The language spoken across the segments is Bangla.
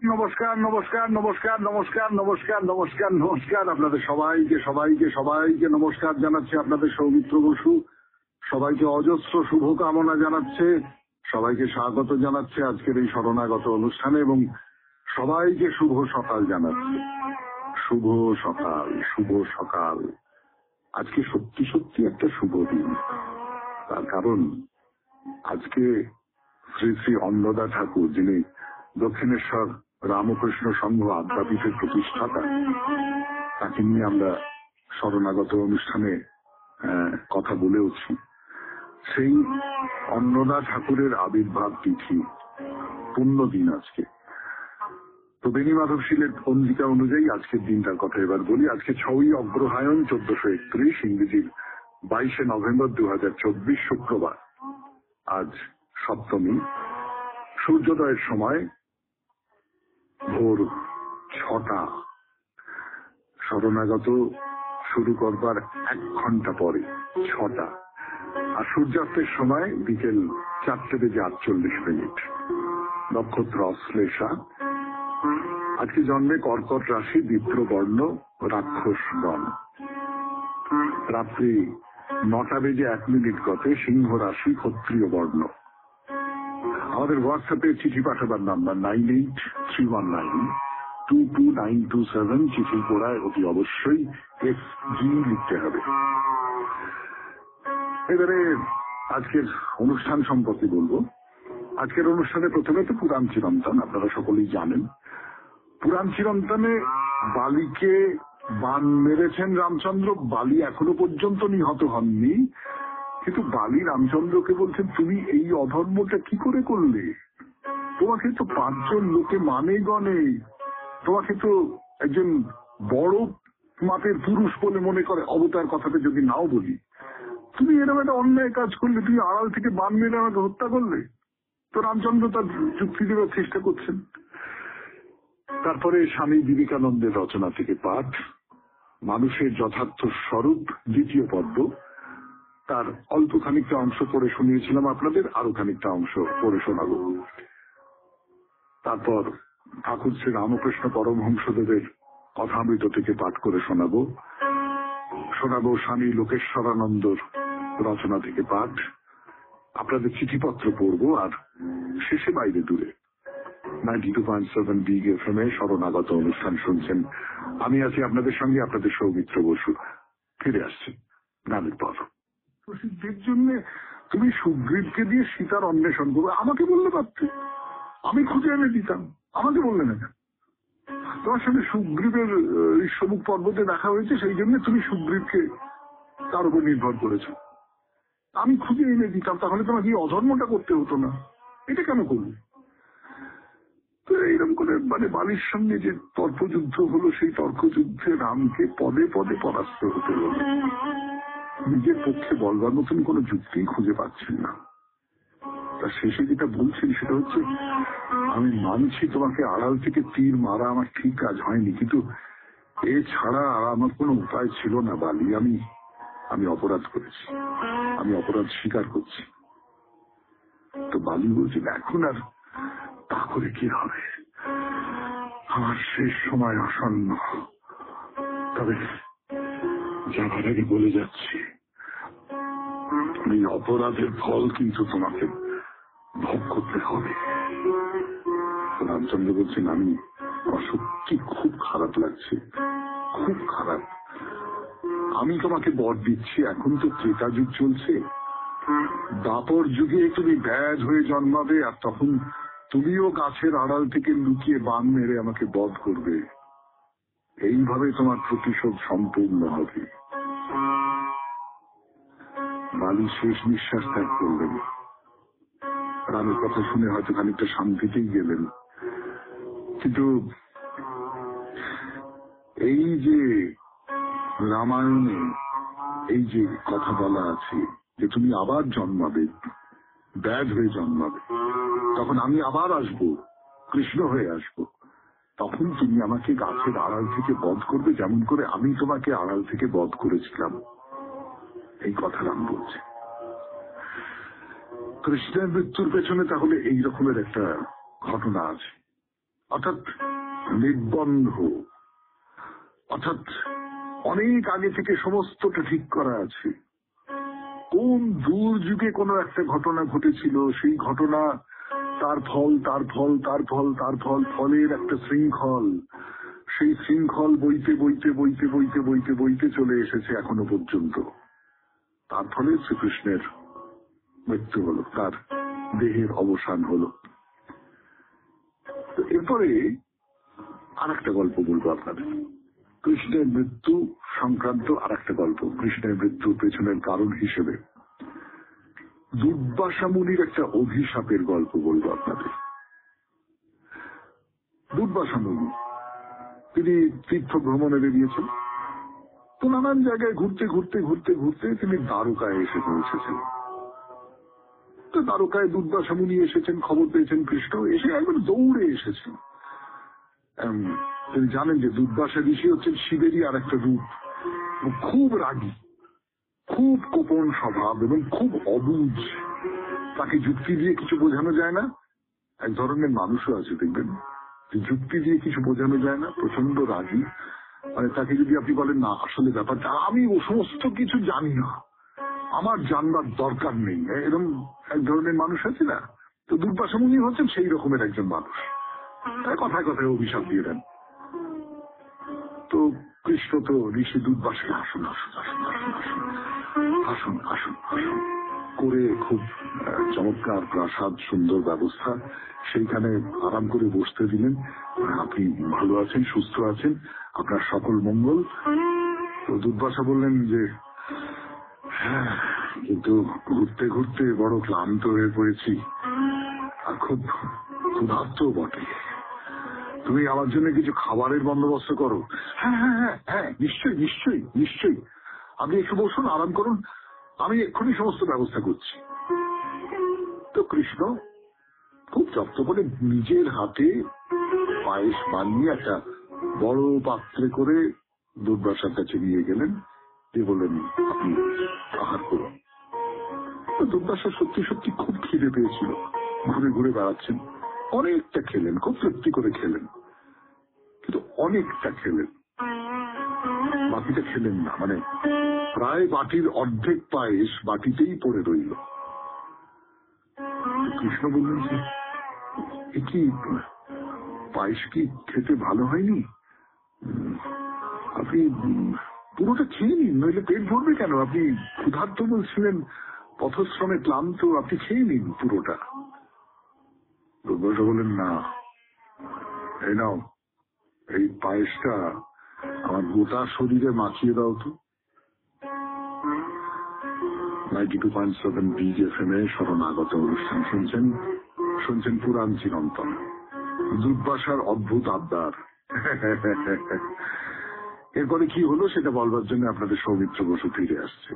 নমস্কার নমস্কার নমস্কার নমস্কার নমস্কার নমস্কার নমস্কার আপনাদের সবাইকে সবাইকে সবাইকে নমস্কার জানাচ্ছে আপনাদের সৌমিত্র বসু। সবাইকে অজস্র শুভকামনা জানাচ্ছে, সবাইকে স্বাগত জানাচ্ছে আজকের এই শরণাগত অনুষ্ঠানে এবং সবাইকে শুভ সকাল জানাচ্ছে। শুভ সকাল, শুভ সকাল। আজকে সত্যি সত্যি একটা শুভ দিন। তার কারণ আজকে শ্রী শ্রী অন্নদা ঠাকুর, যিনি দক্ষিণেশ্বর রামকৃষ্ণ সংঘ আদ্যাপীঠের প্রতিষ্ঠাতা, তাকে নিয়ে আমরা শরণাগত অনুষ্ঠানে কথা বলেওছি। সেই অন্নদা ঠাকুরের আবির্ভাব তিথি, পুণ্য দিন আজকে। তো বেণী মাধবশীলের পঞ্জিকা অনুযায়ী আজকের দিনটার কথা এবার বলি। আজকে 6ই অগ্রহায়ণ 1431, ইংরেজির 22শে নভেম্বর 2024, শুক্রবার। আজ সপ্তমী। সূর্যোদয়ের সময় ভোর 6টা। শরণাগত শুরু করবার 1 ঘন্টা পরে 6টা। আর সূর্যাস্তের সময় বিকেল 4:48। নক্ষত্র অশ্লেষা। আজকে জন্মে কর্কট রাশি, বিপ্রবর্ণ, রাক্ষসগণ। রাত্রি 9:01 গতে সিংহ রাশি, ক্ষত্রিয় বর্ণ। আমাদের হোয়াটসঅ্যাপে চিঠি পাঠাবার নাম্বার 9831922927। চিঠি পড়ায় অতি অবশ্যই SG লিখতে হবে। এবারে আজকের অনুষ্ঠান সম্পর্কে বলবো। আজকের অনুষ্ঠানে প্রথমে তো পুরাণ চিরন্তন, আপনারা সকলেই জানেন। পুরাণ চিরন্তনে বালিকে বান মেরেছেন রামচন্দ্র। বালি এখনো পর্যন্ত নিহত হননি, কিন্তু বালি রামচন্দ্রকে বলছেন, তুমি এই অধর্মটা কি করে করলে? তোমাকে তো 5 জন লোকে মানে গণে, তোমাকে তো একজন বড় মাপের পুরুষ বলে মনে করে, অবতার কথাটা যদি নাও বলি। তুমি এরকম একটা অন্যায় কাজ করলে, তুমি আড়াল থেকে বান মেরে আমাকে হত্যা করলে। তো রামচন্দ্র তার যুক্তি দেওয়ার চেষ্টা করছেন। তারপরে স্বামী বিবেকানন্দের রচনা থেকে পাঠ, মানুষের যথার্থ স্বরূপ, 2য় পর্ব। তার অল্প খানিকটা অংশ পড়ে শুনিয়েছিলাম আপনাদের, আরো খানিকটা অংশ পড়ে শোনাবো। তারপর ঠাকুর শ্রী রামকৃষ্ণ পরমহংসদেবের কথামৃত থেকে পাঠ করে শোনাবো। স্বামী লোকেশ্বরানন্দর রচনা থেকে পাঠ। আপনাদের চিঠিপত্র পড়বো। আর শেষে বাইরে দূরে 92.7 বিগ FM শরণাগত অনুষ্ঠান শুনছেন। আমি আছি আপনাদের সঙ্গে, আপনাদের সৌমিত্র বসু। ফিরে আসছি গানের পর। প্রসিদ্ধের জন্য তুমি সুগ্রীবকে দিয়ে সীতার অন্বেষণ করবে, আমাকে বললে পারতে, আমি খুঁজে এনে দিতাম। আমাকে বললে না কেন? তোমার সঙ্গে সুগ্রীবের ঋষ্যমুখ পর্বতে দেখা হয়েছে, সেই জন্য তুমি সুগ্রীবকে তার উপর নির্ভর করেছো। আমি খুঁজে এনে দিতাম, তাহলে তোমাকে এই অধর্মটা করতে হতো না। এটা কেন করবে? তো এইরকম করে বালির সঙ্গে যে তর্কযুদ্ধ হলো, সেই তর্কযুদ্ধে রামকে পদে পদে পরাস্ত হতে হলো। নিজের পক্ষে বলবার মতন কোন যুক্তি খুঁজে পাচ্ছেন না। তার শেষে যেটা বলছেন সেটা হচ্ছে, আমি মানছি তোমাকে আড়াল থেকে তীর মারা আমার ঠিক কাজ হয়নি, কিন্তু এছাড়া আমার কোনো উপায় ছিল না বালি। আমি অপরাধ করেছি, আমি অপরাধ স্বীকার করছি। তো বালি বলছে, এখন আর তা করে কি হবে, আমার শেষ সময় আসন্ন। তবে যাবার আগে বলে যাচ্ছি, এই অপরাধের ফল কিন্তু তোমাকে ভোগ করতে হবে। রামচন্দ্র বলছেন, আমার সত্যি খুব খারাপ লাগছে, খুব খারাপ। আমি তোমাকে বর দিচ্ছি, এখন তো ত্রেতা যুগ চলছে, দাপর যুগে তুমি ব্যাধ হয়ে জন্মাবে, আর তখন তুমিও গাছের আড়াল থেকে লুকিয়ে বান মেরে আমাকে বধ করবে। এইভাবে তোমার প্রতিশোধ সম্পূর্ণ হবে। বালি শেষ নিঃশ্বাস ত্যাগ করলেন। রামের কথা শুনে হয়তো খানিকটা শান্তিতেই গেলেন, কিন্তু এই যে রামায়ণে এই যে কথা বলা আছে যে তুমি আবার জন্মাবে, ব্যাধ হয়ে জন্মাবে, তখন আমি আবার আসব, কৃষ্ণ হয়ে আসব, তখন তুমি আমাকে গাছের আড়াল থেকে বধ করবে, যেমন করে আমি তোমাকে আড়াল থেকে বধ করেছিলাম। এই কথা রাম বলছে। কৃষ্ণের মৃত্যুর পেছনে তাহলে এই রকমের একটা ঘটনা আছে। অর্থাৎ নির্বন্ধ, অর্থাৎ অনেক আগে থেকে সমস্তটা ঠিক করা আছে। কোন দূর যুগে কোনো একটা ঘটনা ঘটেছিল, সেই ঘটনা তার ফল তার ফল তার ফল তার ফল, ফলের একটা শৃঙ্খল, সেই শৃঙ্খল বইতে বইতে বইতে বইতে বইতে বইতে চলে এসেছে এখনো পর্যন্ত। তার ফলে শ্রীকৃষ্ণের মৃত্যু হলো, তার দেহের অবসান হলো। তো এরপরে আর একটা গল্প বলবো আপনাদের, কৃষ্ণের মৃত্যু সংক্রান্ত আর একটা গল্প। কৃষ্ণের মৃত্যুর পেছনের কারণ হিসেবে দুর্বাসা মুনির একটা অভিশাপের গল্প বলবো আপনাদের। দুর্বাসা মুনি, তিনি তীর্থ ভ্রমণে বেরিয়েছেন, তো নানান জায়গায় ঘুরতে ঘুরতে ঘুরতে ঘুরতে তিনি দ্বারকায় এসে পৌঁছেছেন। তো দ্বারকায় দুর্বাসা মুনি এসেছেন, খবর পেয়েছেন কৃষ্ণ, এসে একবার দৌড়ে এসেছেন। তিনি জানেন যে দুর্বাসা ঋষি হচ্ছেন শিবেরই আর একটা রূপ, খুব রাগী, খুব গোপন স্বভাব এবং খুব অবুঝ। তাকে যুক্তি দিয়ে কিছু বোঝানো যায় না। এক ধরনের মানুষও আছে দেখবেন, যুক্তি দিয়ে কিছু বোঝানো যায় না, প্রচন্ড রাগী। মানে তাকে যদি আপনি বলেন না আসলে ব্যাপারটা আমি ও সমস্ত কিছু জানি না, আমার জানবার দরকার নেই, এরকম এক ধরনের মানুষ আছে না। তো দুর্বাসা মুনি হচ্ছেন সেই রকমের একজন মানুষ, কথায় কথায় অভিশাপ দিয়ে দেন। তো কৃষ্ণ তো ঋষি দুর্বাসা আসুন আসুন আসুন আসুন আসুন আসুন আসুন আসুন করে খুব চমৎকার প্রাসাদ, সুন্দর ব্যবস্থা, সেইখানে আরাম করে বসতে দিলেন। আপনি ভালো আছেন, সুস্থ আছেন, আপনার সকল মঙ্গল। তো দুর্বাসা বললেন যে হ্যাঁ, কিন্তু ঘুরতে ঘুরতে বড় ক্লান্ত হয়ে পড়েছি আর খুব ক্ষুধার্ত বটে। তুমি আমার জন্য কিছু খাবারের বন্দোবস্ত করো। হ্যাঁ হ্যাঁ হ্যাঁ হ্যাঁ, নিশ্চয়ই নিশ্চয়ই নিশ্চয়ই, আপনি একটু বসুন, আরাম করুন, আমি এক্ষুনি সমস্ত ব্যবস্থা করছি। তো কৃষ্ণ খুব যত্ন করে নিজের হাতে পায়েস বানিয়ে একটা বড় পাত্রে করে দুর্বাসার কাছে নিয়ে গেলেন, দিয়ে বললেন আপনি আহার করুন। দুর্বাসা সত্যি সত্যি খুব খিদে পেয়েছিল, ঘুরে ঘুরে বেড়াচ্ছেন, অনেকটা খেলেন, খুব তৃপ্তি করে খেলেন, কিন্তু অনেকটা খেলেন, বাকিটা খেলেন না। মানে প্রায় বাটির অর্ধেক পায়েস বাটিতেই পড়ে রইল। কৃষ্ণ বললেন যে এ কি পায়েস কি খেতে ভালো হয়নি, আপনি পুরোটা খেয়ে নিন, নইলে পেট ভরবে কেন, আপনি ক্ষুধার্ত বলছিলেন, পথশ্রমে ক্লান্ত, আপনি খেয়ে নিন পুরোটা। দুর্বাসা বললেন না, এই নাও এই পায়েসটা আমার গোটা শরীরে মাখিয়ে দাও তো। 92.7 বিগ FM এ শরণাগত অনুষ্ঠান শুনছেন পুরাণ চিরন্তন, দুর্বাসার অদ্ভুত আবদার। এরপরে কি হলো সেটা বলবার জন্য আপনাদের সৌমিত্র বসু ফিরে আসছে।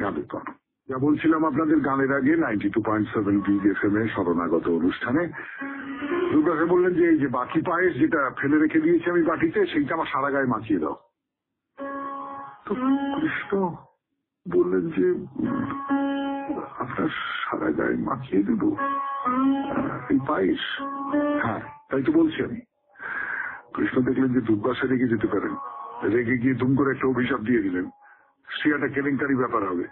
গানের পর যা বলছিলাম আপনাদের গানের আগে 92.7 বিগ FM এ শরণাগত অনুষ্ঠানে দুর্বাসা বললেন যে এই যে বাকি পায়েস যেটা ফেলে রেখে দিয়েছি আমি বাটিতে, সেইটা আমার সারা গায়ে মাখিয়ে দাও। তো কৃষ্ণ বললেন যে আপনার সারা গায়ে মাখিয়ে দেব এই পায়েস? হ্যাঁ তাই তো বলছি আমি। কৃষ্ণ দেখলেন যে দুর্বাসা রেগে যেতে পারেন, রেগে গিয়ে দুম করে একটা অভিশাপ দিয়ে দিলেন, সে একটা কেলেঙ্কারি ব্যাপার হবে।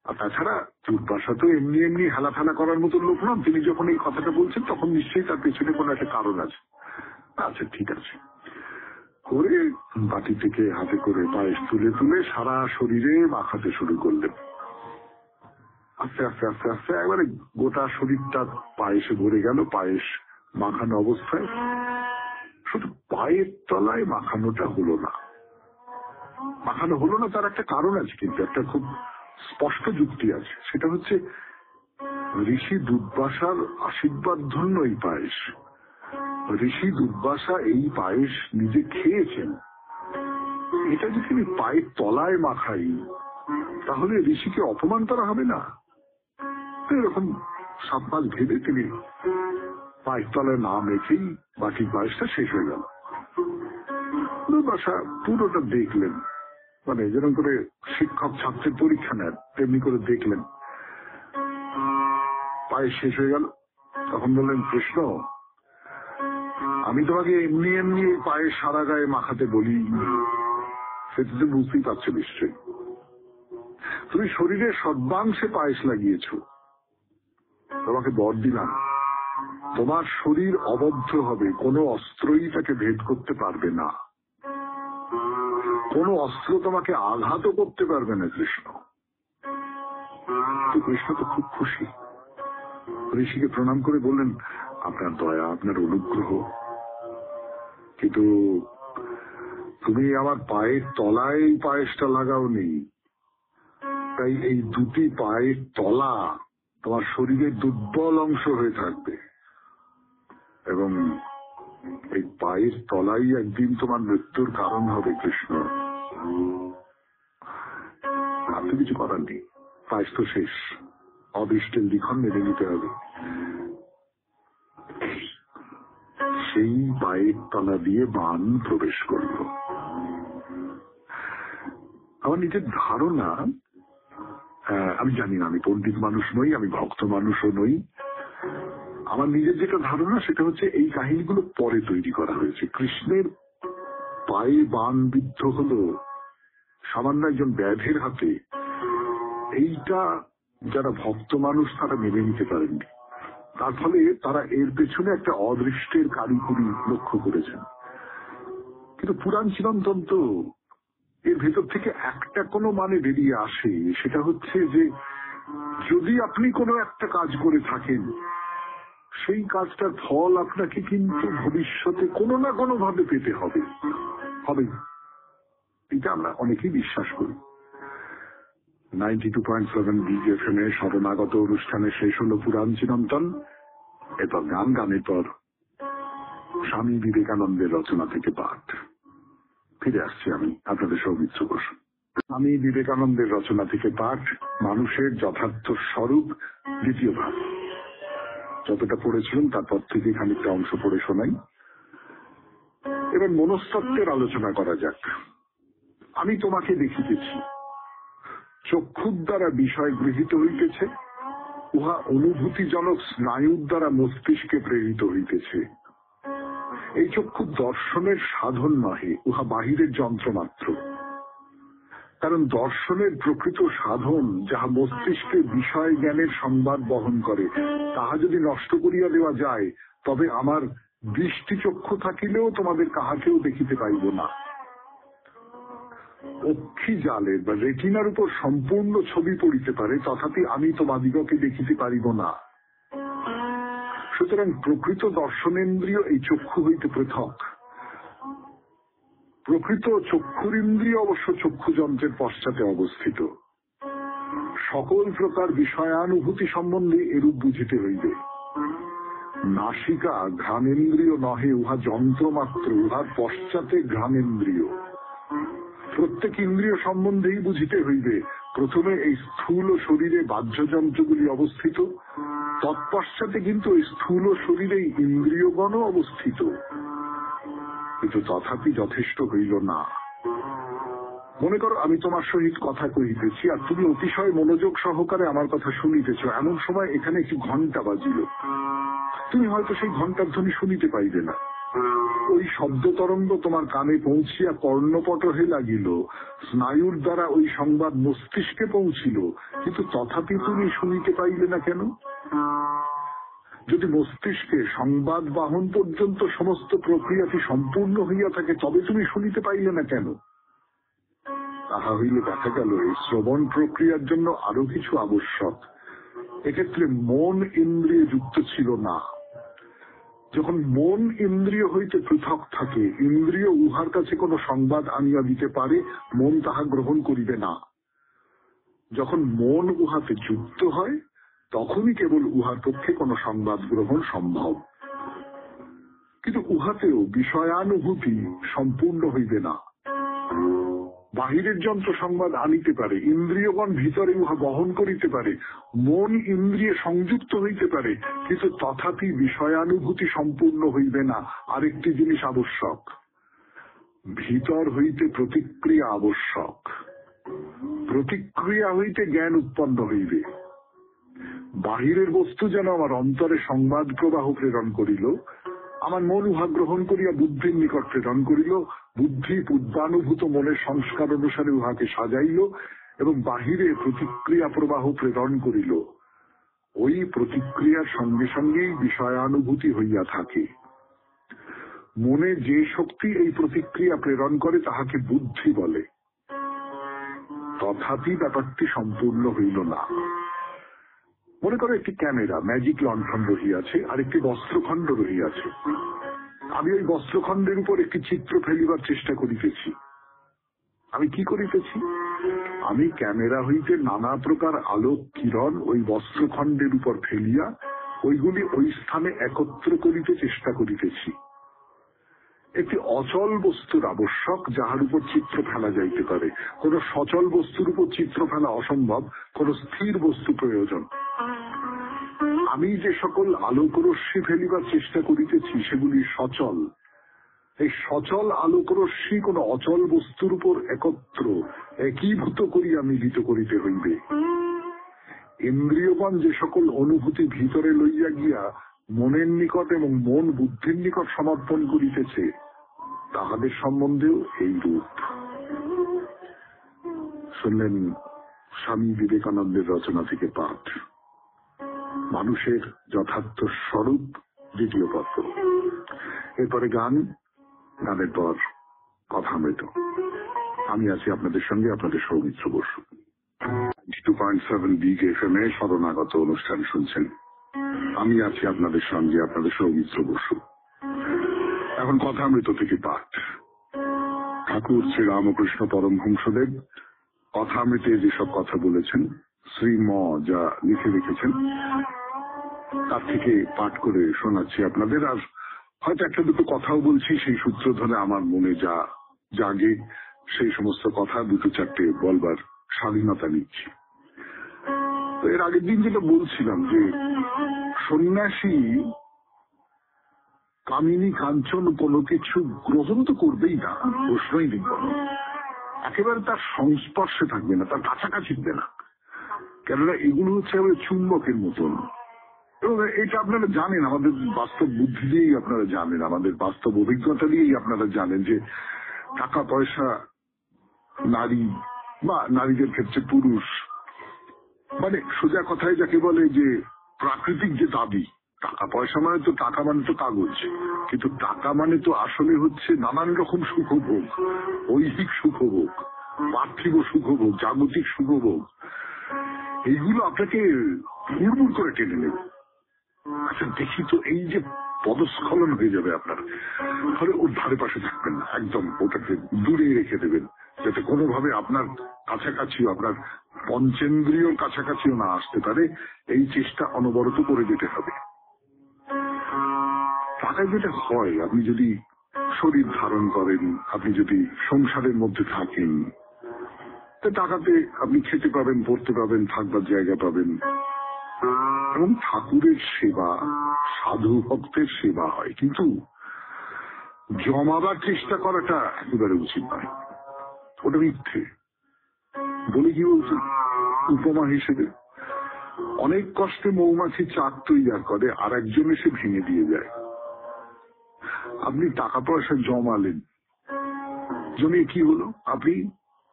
আর তাছাড়া দুর্বাসা তো এমনি এমনি হেলাফেলা করার মতো লোক নন, তিনি যখন এই কথাটা বলছেন তখন নিশ্চয়ই তার পেছনে কোনো একটা কারণ আছে। আচ্ছা ঠিক আছে করে বাটি থেকে হাতে করে পায়েস তুলে তুলে সারা শরীরে মাখাতে শুরু করলেন। আস্তে আস্তে আস্তে আস্তে একবারে গোটা শরীরটা পায়েসে ভরে গেল, পায়েস মাখানো অবস্থায়। শুধু পায়ের তলায় মাখানোটা হলো না, মাখানো হলো না তার একটা কারণ আছে, কিন্তু একটা খুব স্পষ্ট যুক্তি আছে। সেটা হচ্ছে ঋষি দুর্বাসার আশীর্বাদ ধন্য এই পায়েস। ঋষি দুর্বাসা এই পায়েস নিজে খেয়েছেন, এটা যদি আমি পায়ের তলায় মাখাই তাহলে ঋষিকে অপমান করা হবে না। এরকম 7 মাস ভেবে তিনি পায়ের তলায় না মেখেই বাকি পায়েসটা শেষ হয়ে গেল। দুর্বাসা পুরোটা দেখলেন, মানে যেরকম করে শিক্ষক ছাত্রের পরীক্ষা নেন তেমনি করে দেখলেন, পায়েস শেষ হয়ে গেল। তখন বললেন কৃষ্ণ আমি তোমাকে এমনি এমনি পায়ে সারা গায়ে মাখাতে বলি, সেটা তো বুঝতেই পারছো নিশ্চয়ই। তুমি শরীরের সর্বাংশে পায়েস লাগিয়েছ। তোমাকে বর দিলাম, তোমার শরীর অবদ্ধ হবে, কোনো অস্ত্রই তাকে ভেদ করতে পারবে না, কোনো অস্ত্র তোমাকে আঘাতও করতে পারবে না কৃষ্ণ। তো কৃষ্ণ তো খুব খুশি, ঋষিকে প্রণাম করে বললেন, আপনার দয়া, আপনার অনুগ্রহ, কিন্তু তুমি আমার পায়ের তলায় এই পায়েসটা লাগাওনি, তাই এই দুটি পায়ের তলা তোমার শরীরের দুর্বল অংশ হয়ে থাকবে, এবং এই পায়ের তলাই একদিন তোমার মৃত্যুর কারণ হবে কৃষ্ণ। আর তো কিছু করার নেই, পায়েস তো শেষ, অদৃষ্টের লিখন মেনে নিতে হবে। সেই পায়ের তলা দিয়ে বাণ প্রবেশ করল। আমার নিজের ধারণা, আমি জানি না, আমি পণ্ডিত মানুষ নই, আমি ভক্ত মানুষও নই, আমার নিজের যেটা ধারণা সেটা হচ্ছে এই কাহিনীগুলো পরে তৈরি করা হয়েছে। কৃষ্ণের পায়ে বাণ বিদ্ধ হলো সামান্য একজন ব্যাধের হাতে, এইটা যারা ভক্ত মানুষ তারা মেনে নিতে পারেননি, তার ফলে তারা এর পেছনে একটা অদৃষ্টের কারিগরি লক্ষ্য করেছেন। কিন্তু পুরাণ চিরন্তন তো এর ভেতর থেকে একটা কোনো মানে বেরিয়ে আসে, সেটা হচ্ছে যে যদি আপনি কোনো একটা কাজ করে থাকেন, সেই কাজটার ফল আপনাকে কিন্তু ভবিষ্যতে কোনো না কোনো ভাবে পেতে হবে। এটা আমরা অনেকেই বিশ্বাস করি। 92.7 বিগ এফএম এ শরণাগত অনুষ্ঠানে শেষ হলো পুরাণ চিরন্তন। এরপর গানের পর স্বামী বিবেকানন্দের রচনা থেকে পাঠ। ফিরে আসছি আমি, আপনাদের সৌমিত্র বসু। স্বামী বিবেকানন্দের রচনা থেকে পাঠ, মানুষের যথার্থ স্বরূপ, দ্বিতীয় ভাগ। যতটা পড়েছিলাম তারপর থেকে খানিকটা অংশ পড়ে শোনাই। এবার মনস্তত্ত্বের আলোচনা করা যাক। আমি তোমাকে দেখিতেছি, চক্ষুর দ্বারা বিষয় গৃহীত হইতেছে, উহা অনুভূতিজনক স্নায়ুর দ্বারা মস্তিষ্কে প্রেরিত হইতেছে। এই চক্ষু দর্শনের সাধন নহে, উহা বাহিরের যন্ত্র মাত্র। কারণ দর্শনের প্রকৃত সাধন, যাহা মস্তিষ্কে বিষয় জ্ঞানের সংবাদ বহন করে, তাহা যদি নষ্ট করিয়া দেওয়া যায়, তবে আমার দৃষ্টিচক্ষু থাকিলেও তোমাদের কাহাকেও দেখিতে পাইব না। অক্ষি জালের বা রেটিনার উপর সম্পূর্ণ ছবি পড়িতে পারে, তথাপি আমি তোমাদিগকে দেখিতে পারিব না। সুতরাং প্রকৃত দর্শনেন্দ্রিয় এই চক্ষু হইতে পৃথক। প্রকৃত চক্ষুর ইন্দ্রিয় অবশ্য চক্ষুযন্ত্রের পশ্চাতে অবস্থিত। সকল প্রকার বিষয়ানুভূতি সম্বন্ধে এরূপ বুঝিতে হইবে। নাসিকা ঘ্রাণেন্দ্রিয় নহে, উহা যন্ত্র মাত্র, উহার পশ্চাতে ঘ্রাণেন্দ্রিয়। প্রত্যেক ইন্দ্রিয় সম্বন্ধেই বুঝিতে হইবে, প্রথমে এই স্থূল শরীরে বাহ্যযন্ত্রগুলি অবস্থিত, তৎপশ্চাতে কিন্তু এই স্থূল শরীরেই ইন্দ্রিয়গণ অবস্থিত। কিন্তু তথাপি যথেষ্ট হইল না। মনে করো আমি তোমার সহিত কথা কহিতেছি, আর তুমি অতিশয় মনোযোগ সহকারে আমার কথা শুনিতেছ। এমন সময় এখানে একটি ঘণ্টা বাজিল, তুমি হয়তো সেই ঘণ্টার ধ্বনি শুনিতে পাইবে না। ওই শব্দ তরঙ্গ তোমার কানে পৌঁছিয়া কর্ণপটহে লাগিল, স্নায়ুর দ্বারা ওই সংবাদ মস্তিষ্কে পৌঁছিল, কিন্তু তথাপি তুমি শুনিতে পাইলে না কেন? যদি মস্তিষ্কে সংবাদ বাহন পর্যন্ত সমস্ত প্রক্রিয়াটি সম্পূর্ণ হইয়া থাকে, তবে তুমি শুনিতে পাইলে না কেন? তাহা হইলে দেখা গেল এই শ্রবণ প্রক্রিয়ার জন্য আরো কিছু আবশ্যক। এক্ষেত্রে মন ইন্দ্রিয় যুক্ত ছিল না। যখন মন ইন্দ্রিয় হইতে পৃথক থাকে, ইন্দ্রিয় উহার কাছে কোনো সংবাদ আনিয়া দিতে পারে, মন তাহা গ্রহণ করিবে না। যখন মন উহাতে যুক্ত হয়, তখনই কেবল উহার পক্ষে কোনো সংবাদ গ্রহণ সম্ভব। কিন্তু উহাতেও বিষয়ানুভূতি সম্পূর্ণ হইবে না। বাহিরের যন্ত্র সংবাদ আনিতে পারে, ইন্দ্রিয়গণ ভিতরে উহা বহন করিতে পারে, মন ইন্দ্রিয়ে সংযুক্ত হইতে পারে, কিন্তু তথাপি বিষয়ানুভূতি সম্পূর্ণ হইবে না। আরেকটি জিনিস আবশ্যক, ভিতর হইতে প্রতিক্রিয়া আবশ্যক। প্রতিক্রিয়া হইতে জ্ঞান উৎপন্ন হইবে। বাহিরের বস্তু যেন আমার অন্তরে সংবাদ প্রবাহ প্রেরণ করিল, আমার মন উহা গ্রহণ করিয়া বুদ্ধির নিকট প্রেরণ করিল, বুদ্ধি পূর্বানুভূত মনের সংস্কার অনুসারে উহাকে সাজাইল এবং বাহিরে প্রতিক্রিয়া প্রবাহ প্রেরণ করিল। ওই প্রতিক্রিয়ার সঙ্গে সঙ্গেই বিষয়ানুভূতি হইয়া থাকে। মনে যে শক্তি এই প্রতিক্রিয়া প্রেরণ করে তাহাকে বুদ্ধি বলে। তথাপি ব্যাপারটি সম্পূর্ণ হইল না। মনে করো একটি ক্যামেরা, ম্যাজিক লণ্ঠন রহিয়াছে আর একটি বস্ত্রখণ্ড রহিয়াছে। আমি ওই বস্ত্রখণ্ডের উপর একটি চিত্র ফেলিবার চেষ্টা করিতেছি। আমি কি করিতেছি? আমি ক্যামেরা হইতে নানা প্রকার আলোক কিরণ ওই বস্ত্রখণ্ডের উপর ফেলিয়া ওইগুলি ওই স্থানে একত্র করিতে চেষ্টা করিতেছি। একটি অচল বস্তুর আবশ্যক, যাহার উপর চিত্র ফেলা যাইতে পারে। কোন সচল বস্তুর উপর চিত্র ফেলা অসম্ভব, কোন স্থির বস্তু প্রয়োজন। আমি যে সকল আলোকরশ্মি ফেলিবার চেষ্টা করিতেছি সেগুলি সচল। এই সচল আলোকরশ্মি কোন অচল বস্তুর উপর একত্র একীভূত করিয়া মিলিত করিতে হইবে। ইন্দ্রিয়গণ যে সকল অনুভূতি ভিতরে লইয়া গিয়া মনের নিকট এবং মন বুদ্ধির নিকট সমর্পণ করিতেছে, তাহাদের সম্বন্ধেও এই রূপ। শুনলেন স্বামী বিবেকানন্দের রচনা থেকে পাঠ, মানুষের যথার্থ স্বরূপ, দ্বিতীয় পত্র। এরপরে গান, গানের পর কথামৃত। আমি আছি আপনাদের সঙ্গে, আপনাদের সৌমিত্র বসু। 2.7 বিগ FM এ শরণাগত অনুষ্ঠান শুনছেন। আমি আছি আপনাদের সঙ্গে, আপনাদের সৌমিত্র বসু। এখন কথামৃত থেকে পাঠ। ঠাকুর শ্রী রামকৃষ্ণ পরমহংসদেব কথামৃতে যেসব কথা বলেছেন, শ্রীম যা লিখে রেখেছেন, তার থেকে পাঠ করে শোনাচ্ছি আপনাদের। আর হয়তো একটা দুটো কথাও বলছি, সেই সূত্র ধরে আমার মনে যা জাগে সেই সমস্ত কথা দুটো চারটে বলবার স্বাধীনতা নিচ্ছি। তো এর আগের দিন যেটা বলছিলাম যে সন্ন্যাসী কামিনী কাঞ্চন কোনো কিছু গ্রহণ তো করবেই না, প্রশ্নই নেই। একেবারে তার সংস্পর্শে থাকবে না, তার কাছাকাছি না, কেননা এগুলো হচ্ছে আমাদের চুম্বকের মতন। এবং এটা আপনারা জানেন, আমাদের বাস্তব বুদ্ধি দিয়েই আপনারা জানেন, আমাদের বাস্তব অভিজ্ঞতা দিয়েই আপনারা জানেন যে টাকা পয়সা, নারী বা নারীদের ক্ষেত্রে পুরুষ, মানে সোজা কথায় যাকে বলে যে প্রাকৃতিক যে দাবি, টাকা পয়সা মানে তো টাকা মানে তো কাগজ, কিন্তু টাকা মানে তো আসলে হচ্ছে নানান রকম সুখভোগ, ঐহিক সুখভোগ, পার্থিব সুখভোগ, জাগতিক সুখভোগ। এইগুলো আপনাকে হুড়মুড় করে টেনে নেবে। আচ্ছা দেখি তো, এই যে পদস্খলন হয়ে যাবে আপনার, ফলে ওর ধারে পাশে থাকবেন না, একদম ওটাকে দূরে রেখে দেবেন, যাতে কোনোভাবে আপনার কাছাকাছিও, আপনার পঞ্চেন্দ্রিয়র কাছাকাছিও না আসতে পারে। এই চেষ্টা অনবরত করে যেতে হবে। টাকায় যেটা হয়, আপনি যদি শরীর ধারণ করেন, আপনি যদি সংসারের মধ্যে থাকেন, তো টাকাতে আপনি খেতে পাবেন, পড়তে পাবেন, থাকবার জায়গা পাবেন, এবং ঠাকুরের সেবা, সাধু ভক্তের সেবা হয়। কিন্তু জমাবার চেষ্টা করাটা একেবারে উচিত নয়, ওটা মিথ্যে। বলে কি বলছি, উপমা হিসেবে অনেক কষ্টে মৌমাছি চাক তৈরি করে, আর একজন এসে ভেঙে দিয়ে যায়। আপনি টাকা পয়সা জমালেন, জমিয়ে কি হলো, আপনি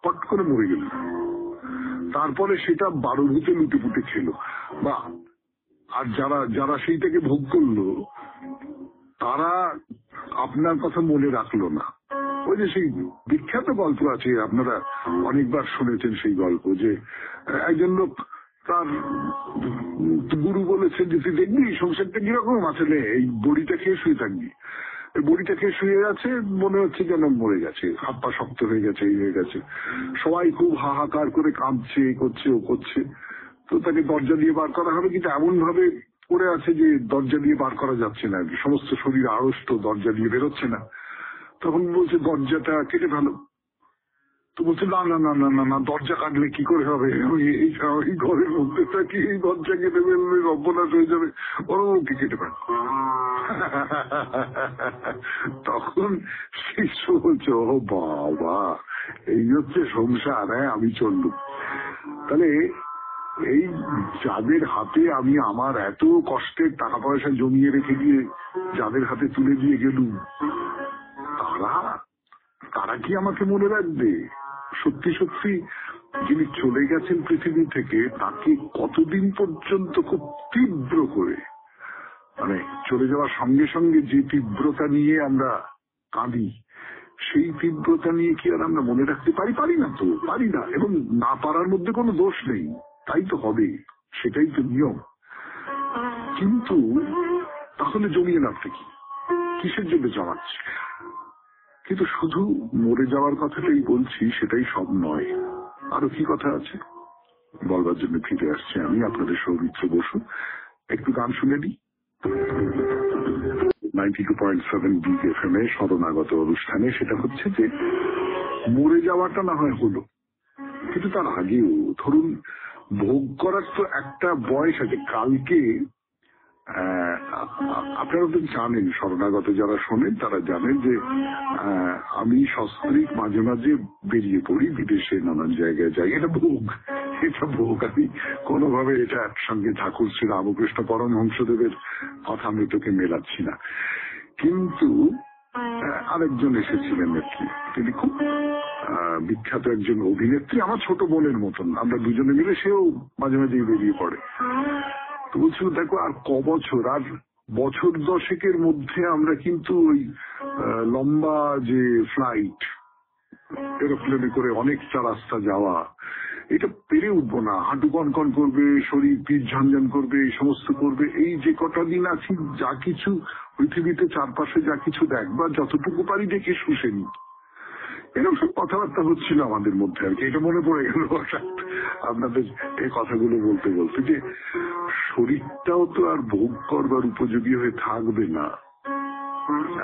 পট করে মরে গেলেন, তারপরে সেটা 12 ভূতে লুটে পুটে খেলো, বা আর যারা যারা সেইটাকে ভোগ করলো তারা আপনার কথা মনে রাখলো না। ওই যে সেই বিখ্যাত গল্প আছে, আপনারা অনেকবার শুনেছেন সেই গল্প, যে একজন লোক, তার গুরু বলেছেন যে তুই দেখবি সংসারটা কিরকম, আসলে এই বড়িটা খেয়ে শুয়ে থাকবি। বড়িটা খেয়ে শুয়ে আছে, মনে হচ্ছে যেন মরে গেছে, হাত পা শক্ত হয়ে গেছে, এই হয়ে গেছে। সবাই খুব হাহাকার করে কাঁদছে, করছে, ও করছে। তো তাকে দরজা দিয়ে বার করা হবে, কিন্তু এমন ভাবে পড়ে আছে যে দরজা দিয়ে বার করা যাচ্ছে না, সমস্ত শরীর আড়ষ্ট, দরজা দিয়ে বেরোচ্ছে না। তখন বলছে দরজাটা কেটে ফেলো। তো বলছে না না না না না না, দরজা কাটলে কি করে হবে, এই ঘরের মধ্যে থাকি, এই দরজা কেটে ফেলবে, অবনাশ হয়ে যাবে, ওকে কেটে ফেল। তখন শিষ্য বলছে, ও বাবা, এই হচ্ছে সংসার, হ্যাঁ আমি চললুম। তাহলে এই যাদের হাতে আমি আমার এত কষ্টের টাকা পয়সা জমিয়ে রেখে দিয়ে যাদের হাতে তুলে দিয়ে গেলুম, তারা তারা কি আমাকে মনে রাখবে? সত্যি সত্যি যিনি চলে গেছেন পৃথিবী থেকে, তাকে কতদিন পর্যন্ত খুব তীব্র করে, মানে চলে যাওয়ার সঙ্গে সঙ্গে যে তীব্রতা নিয়ে আমরা কাঁদি, সেই তীব্রতা নিয়ে কি আর আমরা মনে রাখতে পারি? পারি না তো, পারি না। এবং না পারার মধ্যে কোনো দোষ নেই, তাই তো হবে, সেটাই তো নিয়ম। কিন্তু তাহলে জমিয়ে লাভটা কি? কিসের জন্য জমাচ্ছি? কিন্তু শুধু মরে যাওয়ার কথাটাই বলছি, সেটাই সব নয়, আরো কি কথা আছে বলবার জন্য ফিরে আসছে আমি, আপনাদের সৌমিত্র বসু। একটু গান শুনে দিই। 92.7 বিগ এফএম এ শরণাগত অনুষ্ঠানে সেটা হচ্ছে যে মরে যাওয়াটা না হয় হলো, কিন্তু তার আগেও ধরুন ভোগ করার তো একটা বয়স আছে। কালকে আপনারা তো জানেন, শরণাগত যারা শোনেন তারা জানেন যে আমি সস্ত্রীক মাঝে মাঝে বেরিয়ে পড়ি, বিদেশে নানান জায়গায় যাই। এটা ভোগ, এটা ভোগ। আমি কোনোভাবে এটা একসঙ্গে ঠাকুর শ্রী রামকৃষ্ণ পরমহংসদেবের কথা আমি তোকে মেলাচ্ছি না। কিন্তু আরেকজন এসেছিলেন আর কি, তিনি খুব বিখ্যাত একজন অভিনেত্রী, আমার ছোট বোনের মতন, আমরা দুজনে মিলে, সেও মাঝে মাঝেই বেরিয়ে পড়ে। তো বলছিল দেখো আর বছর, আর বছর দশেকের মধ্যে আমরা কিন্তু ওই লম্বা যে ফ্লাইট, এরোপ্লেনে করে অনেকটা রাস্তা যাওয়া, এটা পেরে উঠবো না। হাঁটু কনকন করবে, শরীর পিঠ ঝনঝন করবে, এই সমস্ত করবে। এই যে কটা দিন আছি, যা কিছু পৃথিবীতে চারপাশে যা কিছু দেখবা, যতটুকু পারি দেখে শুষে নি। এরকম সব কথাবার্তা হচ্ছিল আমাদের মধ্যে আর কি। এটা মনে পড়ে গেল আপনাদের এই কথাগুলো বলতে বলতে, যে শরীরটাও তো আর ভোগ করবার উপযোগী হয়ে থাকবে না।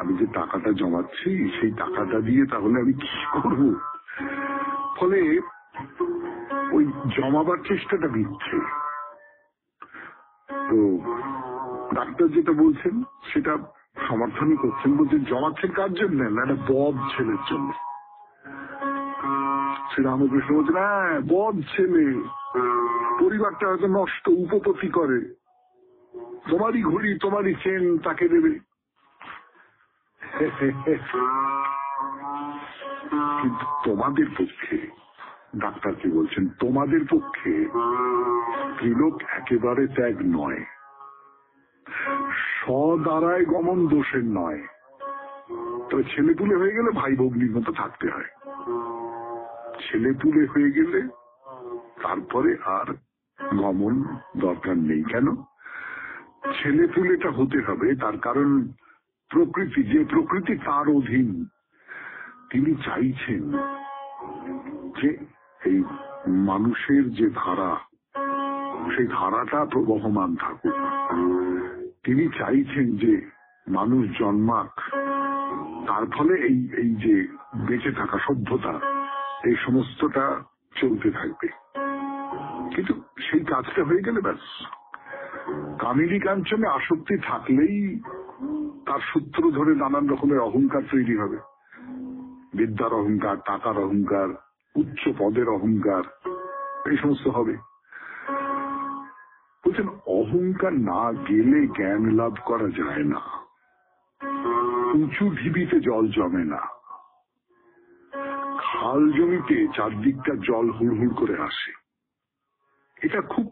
আমি যে টাকাটা জমাচ্ছি, সেই টাকাটা দিয়ে তাহলে আমি কি করব? ফলে ওই জমাবার চেষ্টাটা মিথ্যে। তো ডাক্তার যেটা বলছেন সেটা সমর্থনই করছেন, বলছেন জমাচ্ছেন কার জন্য? না, একটা বদ ছেলের জন্য। শ্রীরামকৃষ্ণ বলছেন হ্যাঁ, বদ ছেলে, পরিবারটা হয়তো নষ্ট, উপপতি করে, তোমারই ঘড়ি তোমারই চেন তাকে দেবে। কিন্তু তোমাদের পক্ষে, ডাক্তার কি বলছেন, তোমাদের পক্ষে স্ত্রীলোক একেবারে ত্যাগ নয়, সদারায় গমন দোষের নয়। তবে ছেলেপুলে হয়ে গেলে ভাই ভগ্নির মতো থাকতে হয়। ছেলেপুলে হয়ে গেলে তারপরে আর গমন দরকার নেই। কেন? ছেলেপুলেটা হতে হবে তার কারণ প্রকৃতি, যে প্রকৃতি তার অধীন, তিনি চাইছেন যে এই মানুষের যে ধারা, সেই ধারাটা প্রবহমান থাকুক। তিনি চাইছেন যে মানুষ জন্মাক, তার ফলে এই যে বেঁচে থাকা সভ্যতা, এই সমস্তটা চলতে থাকবে। কিন্তু সেই কাজটা হয়ে গেলে ব্যাস, কামিনী কাঞ্চনে আসক্তি থাকলেই তার সূত্র ধরে নানান রকমের অহংকার তৈরি হবে। বিদ্যার অহংকার, টাকার অহংকার, উচ্চ পদের অহংকার, এই সমস্ত হবে। বলছেন অহংকার না গেলে জ্ঞান লাভ করা যায় না, উঁচু ঢিবিতে জল জমে না, খাল জমিতে চারদিকটা জল হুড় করে আসে। এটা খুব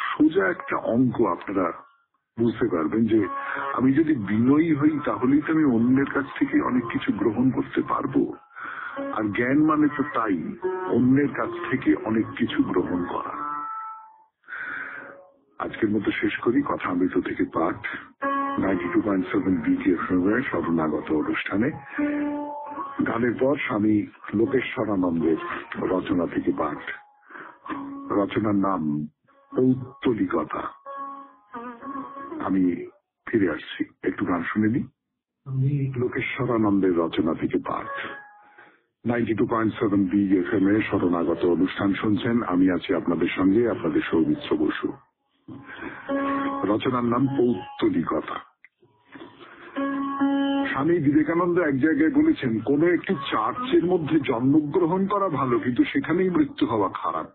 সোজা একটা অঙ্ক, আপনারা বুঝতে পারবেন যে আমি যদি বিনয়ী হই তাহলেই তো আমি অন্যের কাছ থেকে অনেক কিছু গ্রহণ করতে পারবো। আর জ্ঞান মানে তো তাই, অন্যের কাছ থেকে অনেক কিছু গ্রহণ করা। আজকের মতো শেষ করি কথা অমৃত থেকে পাঠ 92.7 BGFM শরণাগত অনুষ্ঠানে। গানের পর স্বামী লোকেশ্বরানন্দের রচনা থেকে পাঠ। রচনার নাম পৌত্তলিকতা। আমি ফিরে আসছি, একটু গান শুনে নিই। লোকেশ্বরানন্দের রচনা থেকে পাঠ 92.7 BGFM শরণাগত অনুষ্ঠান শুনছেন। আমি আছি আপনাদের সঙ্গে, আপনাদের সৌমিত্র বসু। রচনার নাম পৌত্তলিকতা। স্বামী বিবেকানন্দ এক জায়গায় বলেছেন, কোন একটি চার্চের মধ্যে জন্মগ্রহণ করা ভালো, কিন্তু সেখানেই মৃত্যু হওয়া খারাপ।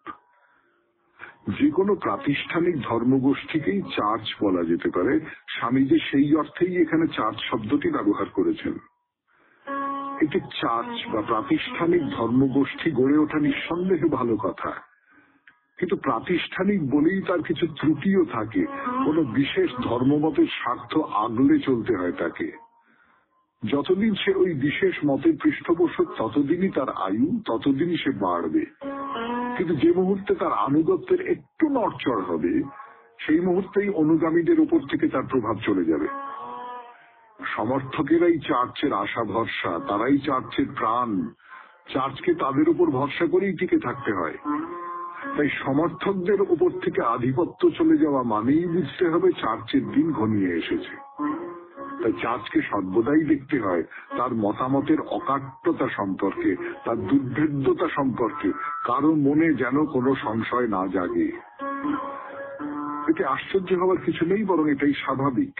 যে কোনো প্রাতিষ্ঠানিক ধর্মগোষ্ঠীকেই চার্চ বলা যেতে পারে। স্বামীজি সেই অর্থেই এখানে চার্চ শব্দটি ব্যবহার করেছেন। একটি চার্চ বা প্রাতিষ্ঠানিক ধর্মগোষ্ঠী গড়ে ওঠা নিঃসন্দেহে ভালো কথা, কিন্তু প্রাতিষ্ঠানিক বলেই তার কিছু ত্রুটিও থাকে। কোন বিশেষ ধর্মমতের স্বার্থ আগলে চলতে হয় তাকে। যতদিন সে ওই বিশেষ মতের পৃষ্ঠপোষক ততদিনই তার আয়ু, ততদিনই সে বাড়বে। কিন্তু যে মুহূর্তে তার আনুগত্যের একটু নড়চড় হবে, সেই মুহূর্তেই অনুগামীদের উপর থেকে তার প্রভাব চলে যাবে। সমর্থকেরাই চার্চের আশা ভরসা, তারাই চার্চের প্রাণ। চার্চকে তাদের উপর ভরসা করেই টিকে থাকতে হয়। তাই সমর্থকদের উপর থেকে আধিপত্য চলে যাওয়া মানেই বুঝতে হবে চার্চের দিন ঘনিয়ে এসেছে। তাই চার্চকে সর্বদাই দেখতে হয় তার মতামতের অকাট্যতা সম্পর্কে, তার দুর্ভেদ্যতা সম্পর্কে। কারো মনে যেন কোনো সংশয় না জাগে। এতে আশ্চর্য হওয়ার কিছু নেই, বরং এটাই স্বাভাবিক।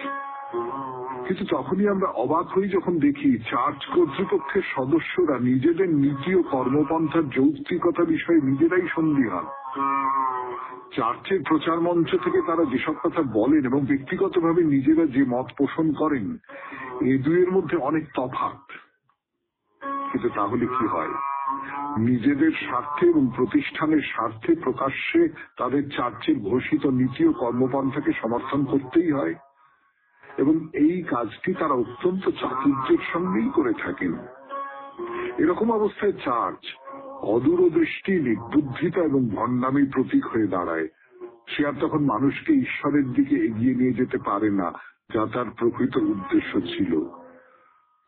কিন্তু তখনই আমরা অবাক হই যখন দেখি চার্চ কর্তৃপক্ষের সদস্যরা নিজেদের নীতি ও কর্মপন্থার যৌক্তিকতা বিষয়ে নিজেরাই সন্দিহান। চার্চের প্রচার মঞ্চ থেকে তারা যেসব কথা বলেন এবং ব্যক্তিগতভাবে নিজেরা যে মত পোষণ করেন, এ দুয়ের মধ্যে অনেক তফাৎ। কিন্তু তাহলে কি হয়? নিজেদের স্বার্থে এবং প্রতিষ্ঠানের স্বার্থে প্রকাশ্যে তাদের চার্চের ঘোষিত নীতি ও কর্মপন্থাকে সমর্থন করতেই হয়, এবং এই কাজটি তারা অত্যন্ত চাতুর্যের সঙ্গেই করে থাকেন। এরকম অবস্থায় চার্চ অদূরদৃষ্টি, নির্বুদ্ধিতা এবং ভণ্ডামির প্রতীক হয়ে দাঁড়ায়। সে আর তখন মানুষকে ঈশ্বরের দিকে এগিয়ে নিয়ে যেতে পারে না, যা তার প্রকৃত উদ্দেশ্য ছিল।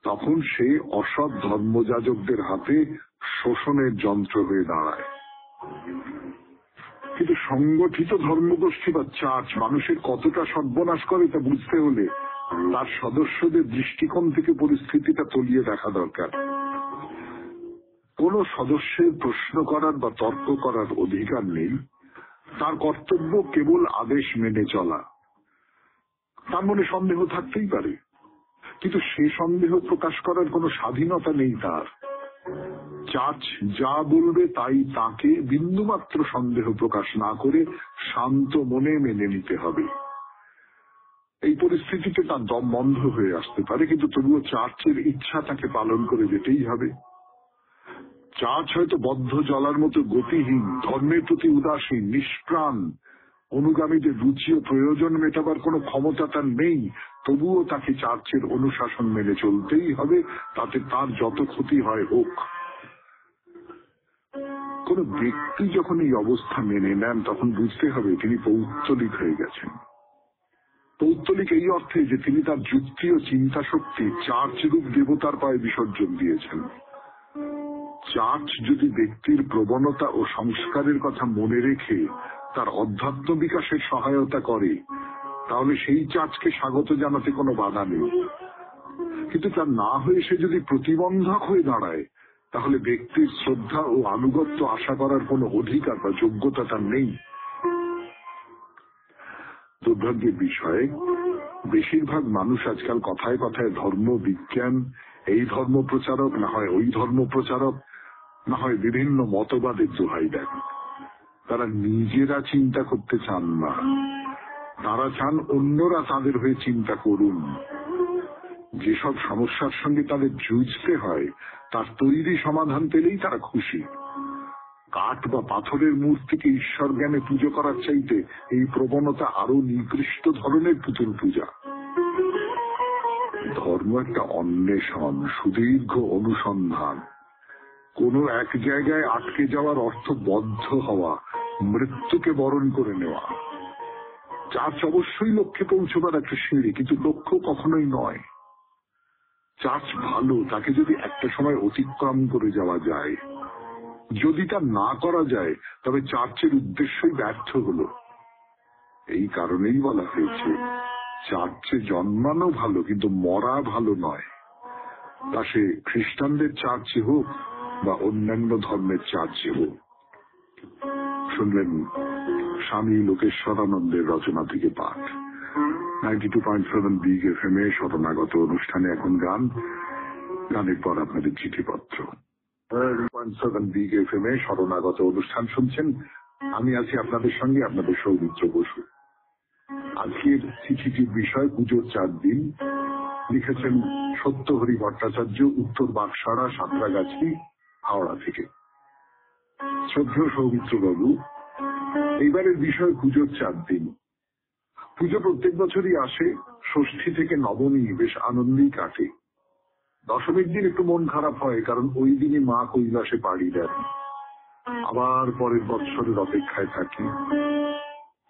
তখন সে অসৎ ধর্মযাজকদের হাতে শোষণের যন্ত্র হয়ে দাঁড়ায়। কিন্তু সংগঠিত ধর্মগোষ্ঠী বা চার্চ মানুষের কতটা সর্বনাশ করে তা বুঝতে হলে তার সদস্যদের দৃষ্টিকোণ থেকে পরিস্থিতিটা তলিয়ে দেখা দরকার। কোন সদস্যের প্রশ্ন করার বা তর্ক করার অধিকার নেই। তার কর্তব্য কেবল আদেশ মেনে চলা। তার মনে সন্দেহ থাকতেই পারে, কিন্তু সে সন্দেহ প্রকাশ করার কোনো স্বাধীনতা নেই তার। চার্চ যা বলবে তাই তাকে বিন্দুমাত্র সন্দেহ প্রকাশ না করে শান্ত মনে মেনে নিতে হবে। এই পরিস্থিতিতে তার দম বন্ধ হয়ে আসতে পারে, কিন্তু তবুও চার্চের ইচ্ছা তাকে পালন করে যেতেই হবে। চার্চ হয়তো বদ্ধ জলার মতো গতিহীন, ধর্মের প্রতি উদাসীন, নিষ্প্রাণ, অনুগামীদের রুচি ও প্রয়োজন মেটাবার কোনো ক্ষমতা তার নেই, তবুও তাকে চার্চের অনুশাসন মেনে চলতেই হবে, তাতে তার যত ক্ষতি হয় হোক। কোন ব্যক্তি যখন এই অবস্থা মেনে নেন, তখন বুঝতে হবে তিনি পৌত্তলিক হয়ে গেছেন। পৌত্তলিক এই অর্থে যে তিনি তার যুক্তি ও চিন্তা শক্তি চার্চ রূপ দেবতার পায়ে বিসর্জন দিয়েছেন। চার্চ যদি ব্যক্তির প্রবণতা ও সংস্কারের কথা মনে রেখে তার অধ্যাত্ম বিকাশের সহায়তা করে, তাহলে সেই চার্চকে স্বাগত জানাতে কোনো বাধা নেই। কিন্তু তা না হয়ে সে যদি প্রতিবন্ধক হয়ে দাঁড়ায়, তাহলে ব্যক্তির শ্রদ্ধা ও আনুগত্য আশা করার কোনো অধিকার বা যোগ্যতা তার নেই। দুর্ভাগ্যের বিষয়ে বেশিরভাগ মানুষ আজকাল কথায় কথায় ধর্ম বিজ্ঞান, এই ধর্ম প্রচারক, না হয় ওই ধর্ম প্রচারক, না হয় বিভিন্ন মতবাদের দোহাই দেন। তারা নিজেরা চিন্তা করতে চান না, তারা চান অন্যরা তাদের হয়ে চিন্তা করুন। যেসব সমস্যার সঙ্গে তাদের যুঝতে হয় তার তৈরি সমাধান পেলেই তারা খুশি। কাঠ বা পাথরের মূর্তিকে ঈশ্বর জ্ঞানে পুজো করার চাইতে এই প্রবণতা আরো নিকৃষ্ট ধরনের পুতুল পূজা। ধর্ম একটা অন্বেষণ, সুদীর্ঘ অনুসন্ধান। কোনো এক জায়গায় আটকে যাওয়ার অর্থ বদ্ধ হওয়া, মৃত্যুকে বরণ করে নেওয়া। চার্চ অবশ্যই লক্ষ্যে পৌঁছবার একটা সিঁড়ি, কিন্তু লক্ষ্য কখনোই নয়। চার্চ ভালো, তাকে যদি একটা সময় অতিক্রম করে যাওয়া যায়। যদি তা না করা যায়, তবে চার্চের উদ্দেশ্যই ব্যর্থ হলো। এই কারণেই বলা হয়েছে চার্চে জন্মানো ভালো, কিন্তু মরা ভালো নয়। তা সে খ্রিস্টানদের চার্চে হোক বা অন্যান্য ধর্মের চার্চে হোক। শুনলেন স্বামী লোকেশ্বরানন্দের রচনা থেকে পাঠ। 92.7 বিগ এফএম এ শরণাগত অনুষ্ঠানে এখন গান, গানের পর আপনাদের চিঠিপত্র। 92.7 বিগ এফএম এ শরণাগত অনুষ্ঠান শুনছেন। আমি আছি আপনাদের সঙ্গে, আপনাদের সৌমিত্র বসু। আজকের চিঠিটির বিষয় পুজোর 4 দিন। লিখেছেন সত্যহরি ভট্টাচার্য, উত্তর বাগসাড়া, সাঁতরাগাছি, হাওড়া থেকে। শ্রদ্ধেয় সৌমিত্র বাবু, এইবারের বিষয় পুজোর 4 দিন। পুজো প্রত্যেক বছরই আসে, ষষ্ঠী থেকে নবমী বেশ আনন্দেই কাটে। দশমীর দিন একটু মন খারাপ হয়, কারণ ওই দিনই মা কৈলাসে পাড়ি দেন। আবার পরের বৎসরের অপেক্ষায় থাকি।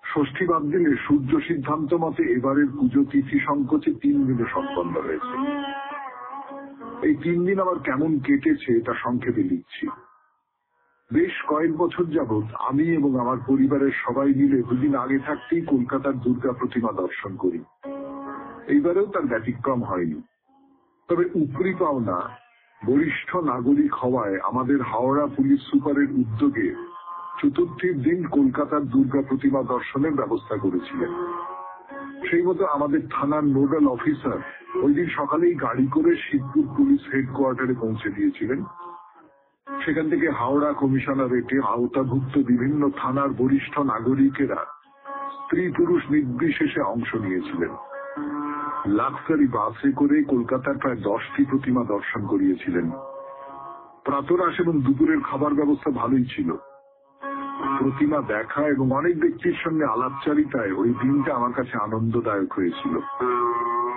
ষষ্ঠী বাদ দিলে সূর্য সিদ্ধান্ত মতে এবারের পুজো তিথি সংকোচে 3 দিনে সম্পন্ন হয়েছে। এই 3 দিন আবার কেমন কেটেছে তা সংক্ষেপে লিখছি। বেশ কয়েক বছর যাবৎ আমি এবং আমার পরিবারের সবাই মিলে দুদিন আগে থাকতেই কলকাতার দুর্গা প্রতিমা দর্শন করি। এইবারেও তার ব্যতিক্রম হয়নি। তবে উপরি পাওনা বরিষ্ঠ নাগরিক হওয়ায় আমাদের হাওড়া পুলিশ সুপারের উদ্যোগে চতুর্থীর দিন কলকাতার দুর্গা প্রতিমা দর্শনের ব্যবস্থা করেছিলেন। সেই মতো আমাদের থানার নোডাল অফিসার ওই দিন সকালেই গাড়ি করে শিবপুর পুলিশ হেডকোয়ার্টারে পৌঁছে দিয়েছিলেন। সেখান থেকে হাওড়া কমিশনারেটে আওতাভুক্ত বিভিন্ন থানার বরিষ্ঠ নাগরিকেরা স্ত্রী পুরুষ নির্বিশেষে অংশ নিয়েছিলেন। লাক্সারি বাসে করে কলকাতার প্রায় 10টি প্রতিমা দর্শন করিয়েছিলেন। প্রাতরাশ এবং দুপুরের খাবার ব্যবস্থা ভালোই ছিল। প্রতিমা দেখা এবং অনেক ব্যক্তির সঙ্গে আলাপচারিতায় ওই দিনটা আমার কাছে আনন্দদায়ক হয়েছিল।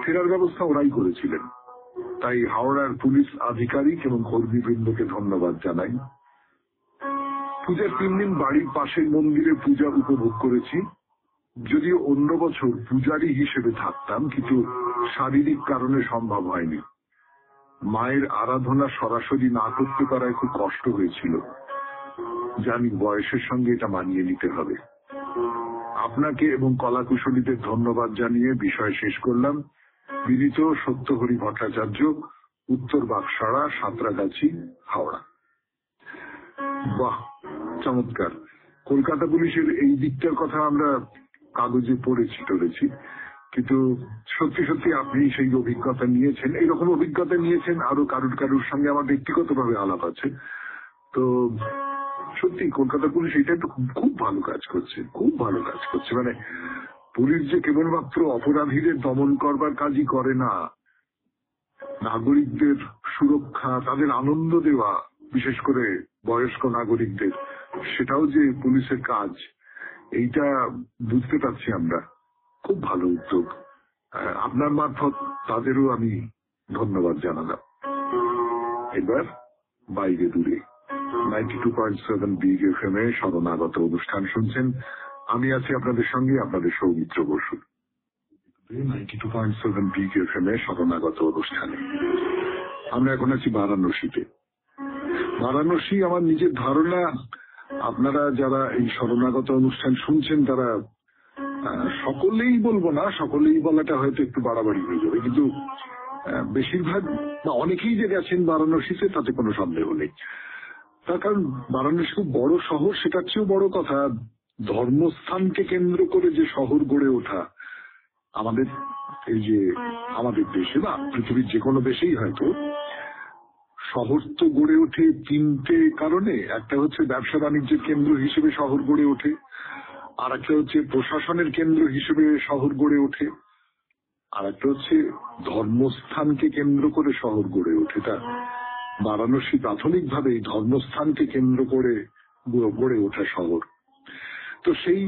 ফেরার ব্যবস্থা ওরাই করেছিলেন, তাই হাওড়ার পুলিশ আধিকারিক এবং কর্মীবৃন্দকে ধন্যবাদ জানাই। পূজার 3 দিন বাড়ির পাশের মন্দিরে পূজা উপভোগ করেছি। যদিও অন্য বছর পূজারী হিসেবে থাকতাম, কিন্তু শারীরিক কারণে সম্ভব হয়নি। মায়ের আরাধনা সরাসরি না করতে পারায় খুব কষ্ট হয়েছিল। জানি বয়সের সঙ্গে এটা মানিয়ে নিতে হবে। আপনাকে এবং কলাকুশলীদের ধন্যবাদ জানিয়ে বিষয় শেষ করলাম। বিনীত সত্যহরি ভট্টাচার্য, উত্তর বাগসাড়া, সাঁতরাগাছি, হাওড়া। বাহ, চমৎকার। কলকাতা পুলিশের এই দিকটার কথা আমরা কাগজে পড়েছি টরেছি, কিন্তু সত্যি সত্যি আপনি সেই অভিজ্ঞতা নিয়েছেন। এইরকম অভিজ্ঞতা নিয়েছেন আরো কারুর সঙ্গে আমার ব্যক্তিগতভাবে আলাপ আছে। তো সত্যি কলকাতা পুলিশ এটা একটু খুব ভালো কাজ করছে, খুব ভালো কাজ করছে। মানে পুলিশ যে কেবলমাত্র অপরাধীদের দমন করবার কাজই করে না, নাগরিকদের সুরক্ষা, তাদের আনন্দ দেওয়া, বিশেষ করে বয়স্ক নাগরিকদের, সেটাও যে পুলিশের কাজ, এইটা বুঝতে পারছি আমরা। খুব ভালো উদ্যোগ। আপনার মারফত তাদেরও আমি ধন্যবাদ জানালাম। এবার বাইরে দূরে 92.7 বিগ FM এ শরণাগত অনুষ্ঠান শুনছেন। আমি আছি আপনাদের সঙ্গে, আপনাদের সৌমিত্র বসু। 92.7 বিগ FM এ শরণাগত অনুষ্ঠানে আমরা এখন আছি বারাণসীতে। বারাণসী আমার নিজের ধারণা, আপনারা যারা এই শরণাগত অনুষ্ঠান শুনছেন তারা সকলেই বলবো না, সকলেই বলাটা হয়তো একটু বাড়াবাড়ি হয়ে যাবে, কিন্তু বেশিরভাগ বা অনেকেই যে গেছেন বারাণসীতে তাতে কোনো সন্দেহ নেই। তার কারণ বারাণসী খুব বড় শহর, সেটার চেয়েও বড় কথা ধর্মস্থানকে কেন্দ্র করে যে শহর গড়ে ওঠা। আমাদের এই যে আমাদের দেশে বা পৃথিবীর যে কোনো দেশেই হয়তো শহর তো গড়ে ওঠে 3টে কারণে। একটা হচ্ছে ব্যবসা বাণিজ্যের কেন্দ্র হিসেবে শহর গড়ে ওঠে, আর একটা হচ্ছে প্রশাসনের কেন্দ্র হিসেবে শহর গড়ে ওঠে, আর একটা হচ্ছে ধর্মস্থানকে কেন্দ্র করে শহর গড়ে ওঠে। তা বারাণসী প্রাথমিকভাবে ধর্মস্থানকে কেন্দ্র করে গড়ে ওঠা শহর। তো সেই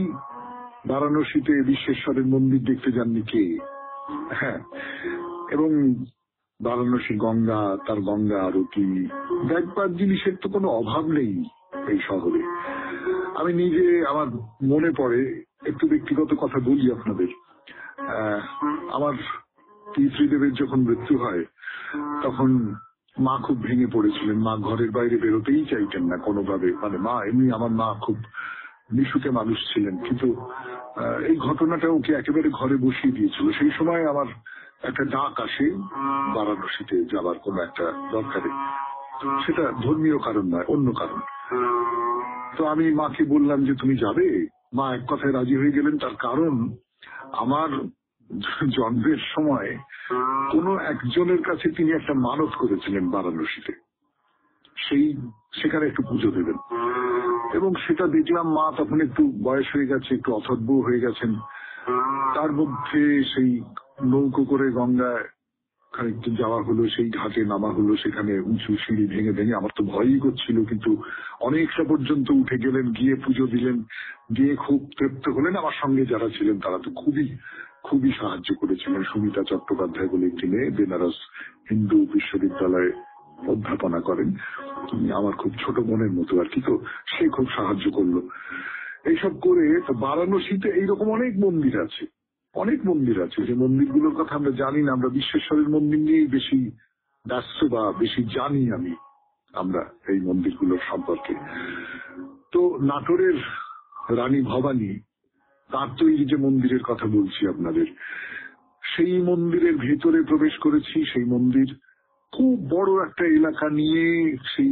বারাণসীতে বিশ্বেশ্বরের মন্দির দেখতে যাননি কে? হ্যাঁ, এবং বারাণসী গঙ্গা, তার গঙ্গা আরতি দেখবার জিনিসের তো কোনো অভাব নেই এই শহরে। আমি নিজে, আমার মনে পড়ে, একটু ব্যক্তিগত কথা বলি আপনাদের। আমার পিতৃদেবের যখন মৃত্যু হয় তখন মা খুব ভেঙে পড়েছিলেন। মা ঘরের বাইরে বেরোতেই চাইতেন না কোনোভাবে। মানে মা এমনি, আমার মা খুব মিশুকে মানুষ ছিলেন, কিন্তু এই ঘটনাটা ওকে একেবারে ঘরে বসিয়ে দিয়েছিল। সেই সময় আমার একটা ডাক আসে বারাণসীতে যাবার কোনো একটা দরকারে, সেটা ধর্মীয় কারণ নয়, অন্য কারণ। তো আমি মাকে বললাম যে তুমি যাবে। মা এক কথায় রাজি হয়ে গেলেন। তার কারণ আমার জন্মের সময় কোনো একজনের কাছে তিনি একটা মানত করেছিলেন বারাণসীতে, সেখানে একটু পুজো দেবেন। এবং সেটা দেখলাম মা তখন একটু বয়স হয়ে গেছে, একটু অথর্ব হয়ে গেছেন। তার মধ্যে সেই নৌকো করে গঙ্গায় খানিকটা যাওয়া হলো, সেই ঘাটে নামা হলো, সেখানে উঁচু সিঁড়ি ভেঙে ভেঙে আমার তো ভয়ই করছিল, কিন্তু অনেকটা পর্যন্ত উঠে গেলেন, গিয়ে পুজো দিলেন, গিয়ে খুব তৃপ্ত হলেন। আমার সঙ্গে যারা ছিলেন তারা তো খুবই খুবই সাহায্য করেছিলেন। সুমিতা চট্টোপাধ্যায় বলে একটি মেয়ে, বেনারস হিন্দু বিশ্ববিদ্যালয়ে অধ্যাপনা করেন, আমার খুব ছোট বোনের মতো আর কি, তো সে খুব সাহায্য করলো। এইসব করে তো বারাণসীতে এইরকম অনেক মন্দির আছে, অনেক মন্দির আছে যে মন্দিরগুলোর কথা আমরা জানি না। আমরা বিশ্বেশ্বরের মন্দির নিয়েই বেশি ব্যস্ত বা বেশি জানি আমরা এই মন্দিরগুলোর সম্পর্কে। তো নাটোরের রানী ভবানী, তার তৈরি যে মন্দিরের কথা বলছি আপনাদের, সেই মন্দিরের ভেতরে প্রবেশ করেছি। সেই মন্দির খুব বড় একটা এলাকা নিয়ে, সেই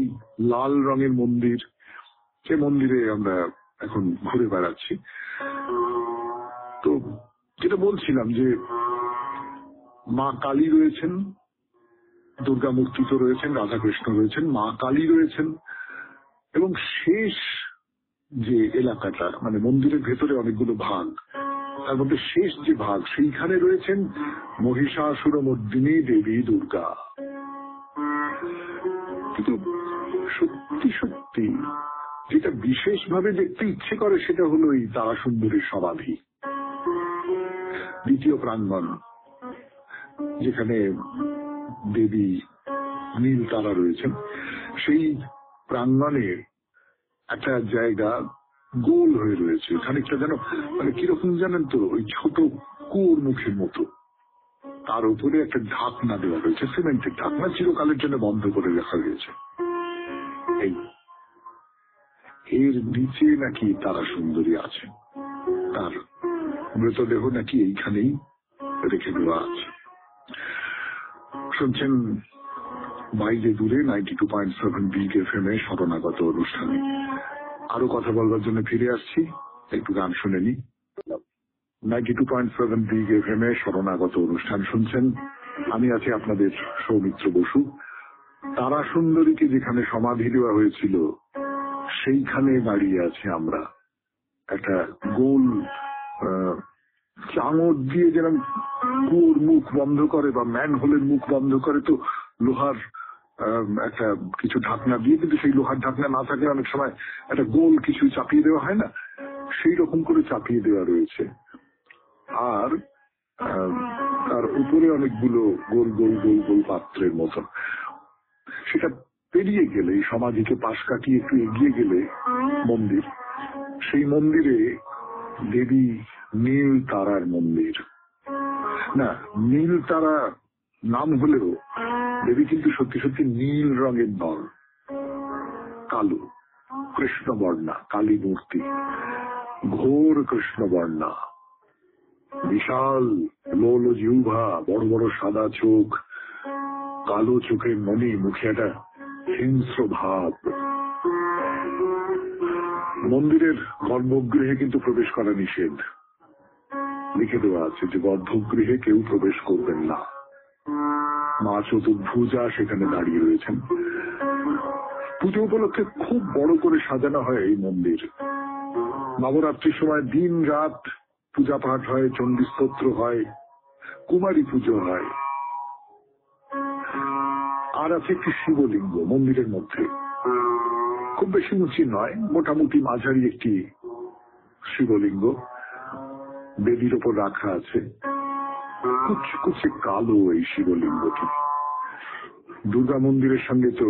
লাল রঙের মন্দির, সে মন্দিরে আমরা এখন ঘুরে বেড়াচ্ছি। তো যেটা বলছিলাম যে মা কালী রয়েছেন, দুর্গা মূর্তি তো রয়েছেন, রাধাকৃষ্ণ রয়েছেন, মা কালী রয়েছেন, এবং শেষ যে এলাকাটা, মানে মন্দিরের ভেতরে অনেকগুলো ভাগ, তার মধ্যে শেষ যে ভাগ, সেইখানে রয়েছেন মহিষাসুরমর্দিনী দেবী দুর্গা। কিন্তু সত্যি সত্যি যেটা বিশেষভাবে দেখতে ইচ্ছে করে সেটা হলো এই তারাসুন্দরীর সমাধি, দ্বিতীয় প্রাঙ্গণ, যেখানে দেবী নীল তারা রয়েছেন। সেই প্রাঙ্গণের একটা জায়গা গোল হয়ে রয়েছে, খানিকটা যেন মানে কিরকম জানেন তো, ওই ছোট কুয়োর মুখের মতো। তার উপরে একটা ঢাকনা দেওয়া রয়েছে, সিমেন্টের ঢাকনা, চিরকালের জন্য বন্ধ করে রাখা হয়েছে। এই এর নিচে নাকি তারা সুন্দরী আছে, তার মৃতদেহ নাকি এইখানেই রেখে দেওয়া আছে। শুনছেন বাইরে দূরে 92.7 বিগ এফএম এ শরণাগত অনুষ্ঠানে। আরো কথা বলবার জন্য ফিরে আসছি, একটু গান শুনে নি। 92.7 বিগ এফএম এ শরণাগত অনুষ্ঠান শুনছেন, আমি আছি আপনাদের সৌমিত্র বসু। তারা সুন্দরীকে যেখানে সমাধি দেওয়া হয়েছিল সেইখানে দাঁড়িয়ে আছি আমরা। একটা গোল চাঙর দিয়ে যেরকম কুয়োর মুখ বন্ধ করে বা ম্যান হোলের মুখ বন্ধ করে, তো লোহার একটা কিছু ঢাকনা দিয়ে, কিন্তু সেই লোহার ঢাকনা না থাকলে অনেক সময় একটা গোল কিছু চাপিয়ে দেওয়া হয় না, সেই রকম করে চাপিয়ে দেওয়া রয়েছে। আর তার উপরে অনেকগুলো গোল গোল গোল গোল পাত্রের মতন। সেটা পেরিয়ে গেলে, এই সমাধিকে পাশ কাটিয়ে একটু এগিয়ে গেলে মন্দির, সেই মন্দিরে দেবী নীল তারার মন্দির। না, নীল তারা নাম হলেও দেবী কিন্তু সত্যি সত্যি নীল রঙের নল, কালো কৃষ্ণবর্ণা কালী মূর্তি, ঘোর কৃষ্ণবর্ণা, বিশাল লোল জিহ্বা, বড় বড় সাদা চোখ, কালো চোখের মনি, মুখে একটা হিংস্র ভাব। মন্দিরের গর্ভগৃহে কিন্তু প্রবেশ করা নিষেধ, লিখে দেওয়া আছে যে গর্ভগৃহে কেউ প্রবেশ করবেন না। মা চতুর্ভুজা সেখানে দাঁড়িয়ে রয়েছেন। পুজো উপলক্ষে খুব বড় করে সাজানো হয় এই মন্দির। নবরাত্রির সময় দিন রাত পূজা পাঠ হয়, চণ্ডী স্তোত্র হয়, কুমারী পুজো হয়। আর আছে একটি শিবলিঙ্গ মন্দিরের মধ্যে, খুব বেশি উঁচু নয়, মোটামুটি মাঝারি একটি শিবলিঙ্গ বেদির ওপর রাখা আছে। কুচকুচে কালো এই শিবলিঙ্গটি। দুর্গা মন্দিরের সঙ্গে তো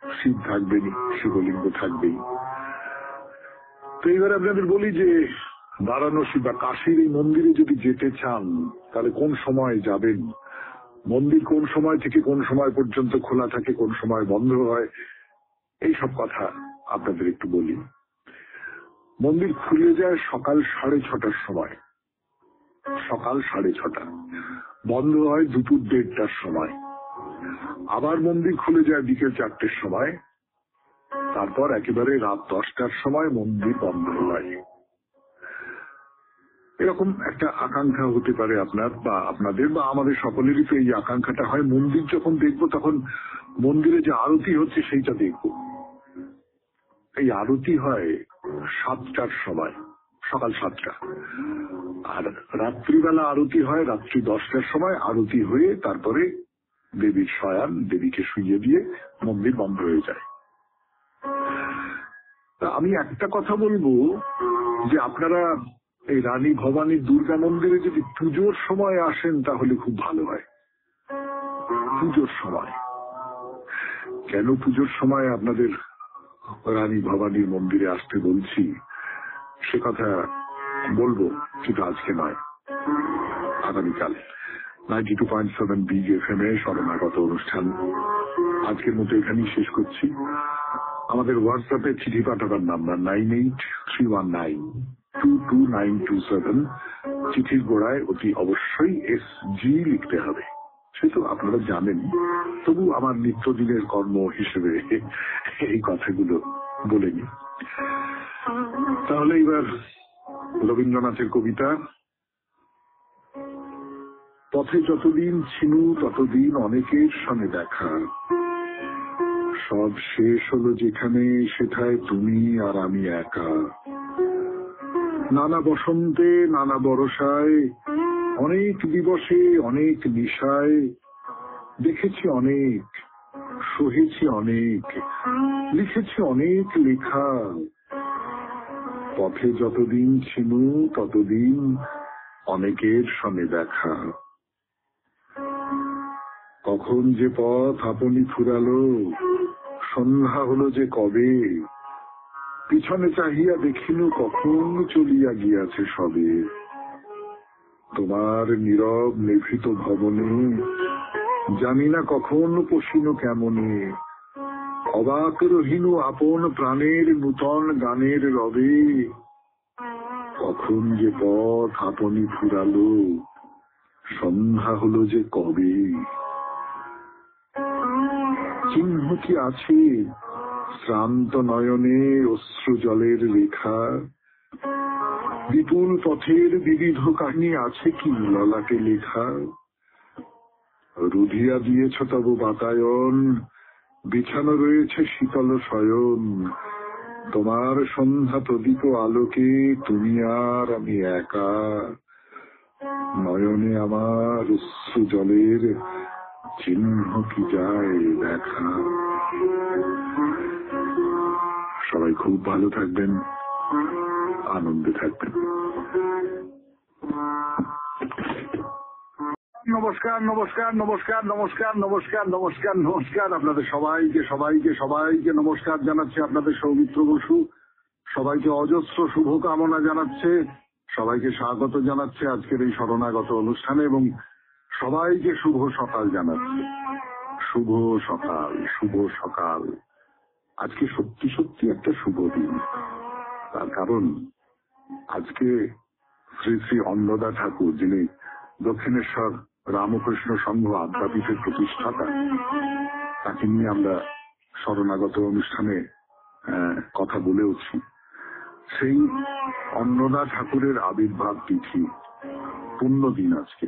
শিব থাকবেনি, শিবলিঙ্গ থাকবেই। তো এইবার আপনাদের বলি যে বারাণসী বা কাশীর এই মন্দিরে যদি যেতে চান তাহলে কোন সময় যাবেন, মন্দির কোন সময় থেকে কোন সময় পর্যন্ত খোলা থাকে, কোন সময় বন্ধ হয়, এই সব কথা আপনাদের একটু বলি। মন্দির খুলে যায় সকাল 6:30টার সময়, সকাল 6:30, বন্ধ হয় দুপুর 1:30টার সময়। আবার মন্দির খুলে যায় বিকেল 4টের সময়, তারপর একেবারে রাত 10টার সময় মন্দির বন্ধ হয়। এরকম একটা আকাঙ্ক্ষা হতে পারে আপনার বা আপনাদের বা আমাদের সকলেরই তো এই আকাঙ্ক্ষাটা হয়, মন্দির যখন দেখবো তখন মন্দিরে যে আরতি হচ্ছে সেইটা দেখবো। এই আরতি হয় 7টার সময়, সকাল 7টা। আর রাত্রিবেলা আরতি হয় রাত্রি 10টার সময়। আরতি হয়ে তারপরে দেবীর শয়ান, দেবীকে শুইয়ে দিয়ে মন্দির বন্ধ হয়ে যায়। আমি একটা কথা বলবো যে আপনারা এই রানী ভবানী দুর্গা মন্দিরে যদি পুজোর সময় আসেন তাহলে খুব ভালো হয়। পুজোর সময় কেন পুজোর সময় আপনাদের রানী ভবানীর মন্দিরে আসতে বলছি সে কথা বলবো, কিন্তু আজকে নয়, আগামীকাল 92.7 বিগ এফএম এ শরণাগত অনুষ্ঠান আজকের মতো এখানেই শেষ করছি। আমাদের হোয়াটসঅ্যাপে চিঠি পাঠাবার নাম্বার 9831922927। চিঠির গোড়ায় অতি অবশ্যই SG লিখতে হবে, সে তো আপনারা জানেন, তবু আমার নিত্যদিনের কর্ম হিসেবে এই কথাগুলো বলে নি। তাহলে এবার রবীন্দ্রনাথের কবিতা, পথে যতদিন ছিনু ততদিন অনেকের সঙ্গে দেখা, সব শেষ হলো যেখানে সেথায় তুমি আর আমি একা। নানা বসন্তে নানা বরসায়, অনেক দিবসে অনেক নিশায়, দেখেছি অনেক, সহেছি অনেক, লিখেছি অনেক লেখা। পথে যতদিন ছিনু ততদিন অনেকের সঙ্গে দেখা। কখন যে পথ আপনি ফুরালো, সন্ধ্যা হলো যে কবে, পিছনে চাহিয়া দেখিনু কখন চলিয়া গিয়াছে সবে। তোমার নীরব নিভৃত ভবনে, জানি না কখন পশিনু কেমনে, অবাক রহিনু আপন প্রাণের নূতন গানের রবে। কখন যে পথ আপনি ফুরালো, সন্ধ্যা হলো যে কবে। চিহ্ন কি আছে শ্রান্ত নয়নে অশ্রু জলের রেখা, বিপুল পথের বিবিধ কাহিনী আছে কি ললাটে লেখা। রুধিয়া দিয়েছ তব বাতায়ন, বিছানো রয়েছে শীতল শয়ন, তোমার সন্ধ্যা প্রদীপ আলোকে তুমি আর আমি একা। নয়নে আমার অশ্রু জলের চিহ্ন কি যায় দেখা। সবাই খুব ভালো থাকবেন, আনন্দে থাকবেন। নমস্কার নমস্কার নমস্কার নমস্কার নমস্কার নমস্কার নমস্কার আপনাদের সবাইকে সবাইকে সবাইকে নমস্কার জানাচ্ছে আপনাদের সৌমিত্র বসু। সবাইকে অজস্র শুভকামনা জানাচ্ছে, সবাইকে স্বাগত জানাচ্ছে আজকের এই শরণাগত অনুষ্ঠানে, এবং সবাইকে শুভ সকাল জানাচ্ছে। শুভ সকাল, শুভ সকাল। আজকে সত্যি সত্যি একটা শুভ দিন। তার কারণ আজকে শ্রী শ্রী অন্নদা ঠাকুর, যিনি দক্ষিণেশ্বর রামকৃষ্ণ সংঘ আদ্যাপীঠের প্রতিষ্ঠাতা, তাকে নিয়ে আমরা শরণাগত অনুষ্ঠানে কথা বলেওছি। সেই অন্নদা ঠাকুরের আবির্ভাব তিথি, পুণ্য দিন আজকে।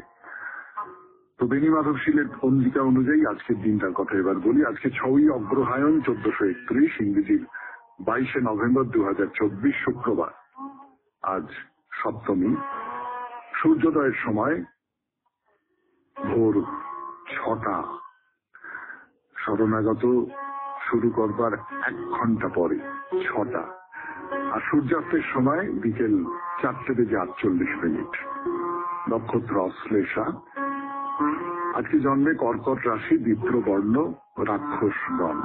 তো বেণী মাধবশীলের পঞ্জিকা অনুযায়ী আজকের দিনটার কথা এবার বলি। আজকে 6ই অগ্রহায়ণ 1431, ইংরেজির 22শে নভেম্বর 2024, শুক্রবার। আজ সপ্তমী। সূর্যোদয়ের সময় ভোর 6টা। শরণাগত শুরু করবার 1 ঘন্টা পরে 6টা। আর সূর্যাস্তের সময় বিকেল 4:48। নক্ষত্র অশ্লেষা। আজকে জন্মে কর্কট রাশি, বিপ্র বর্ণ, রাক্ষসগণ।